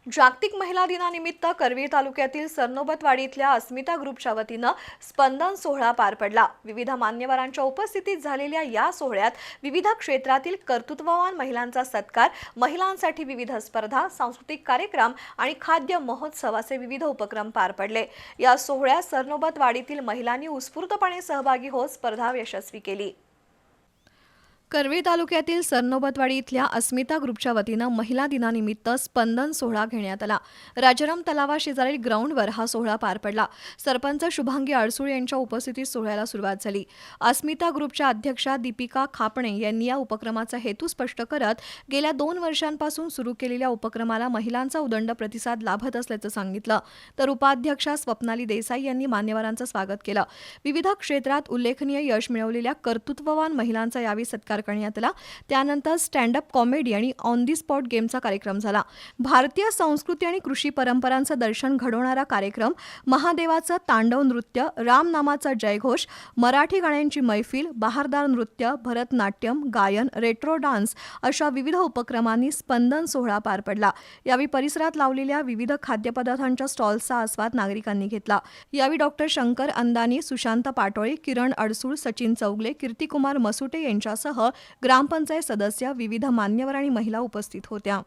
जागतिक महिला दिनानिमित्त करवीर तालुक्यातील सरनोबतवाडी इथल्या अस्मिता ग्रुपच्या वतीनं स्पंदन सोहळा पार पडला। विविध मान्यवरांच्या उपस्थितीत झालेल्या या सोहळ्यात विविध क्षेत्रातील कर्तृत्ववान महिलांचा सत्कार, महिलांसाठी विविध स्पर्धा, सांस्कृतिक कार्यक्रम आणि खाद्य महोत्सव असे विविध उपक्रम पार पडले। या सोहळ्यात सरनोबतवाडीतील महिलांनी उत्स्फूर्तपणे सहभागी होत स्पर्धा यशस्वी केली। करवीर तालुक्यातील सरनोबतवाडी इथल्या अस्मिता ग्रुपच्या वतीनं महिला दिनानिमित्त स्पंदन सोहळा घेण्यात आला। राजाराम तलावाशेजारील ग्राउंडवर हा सोहळा पार पडला। सरपंच शुभांगी अडसूळ यांच्या उपस्थितीत सोहळ्याला सुरुवात झाली। अस्मिता ग्रुपच्या अध्यक्षा दीपिका खापणे यांनी या उपक्रमाचा हेतू स्पष्ट करत गेल्या 2 वर्षांपासून सुरू केलेल्या उपक्रमाला महिलांचा उदंड प्रतिसाद लाभत असल्याचं सांगितलं। तर उपाध्यक्षा स्वप्नाली देसाई यांनी मान्यवरांचं स्वागत केलं। विविध क्षेत्रात उल्लेखनीय यश मिळवलेल्या कर्तृत्ववान महिलांचा यावेळी सत्कार करण्यात आला। त्यानंतर स्टँड अप कॉमेडी आणि ऑन दी स्पॉट गेमचा कार्यक्रम झाला। भारतीय संस्कृती आणि कृषी परंपरांचं दर्शन घडवणारा कार्यक्रम, महादेवाचं तांडव नृत्य, रामनामाचा जयघोष, मराठी गाण्यांची मैफिल, बहारदार नृत्य, भरतनाट्यम, गायन, रेट्रो डान्स अशा विविध उपक्रमांनी स्पंदन सोहळा पार पडला। यावेळी परिसरात लावलेल्या विविध खाद्यपदार्थांच्या स्टॉल्सचा आस्वाद नागरिकांनी घेतला। यावेळी डॉक्टर शंकर अंदानी, सुशांत पाटोळे, किरण अडसूळ, सचिन चौगले, कीर्तिकुमार मसुटे यांच्यासह ग्रामपंचायत सदस्य, विविध मान्यवर आणि महिला उपस्थित होत्या।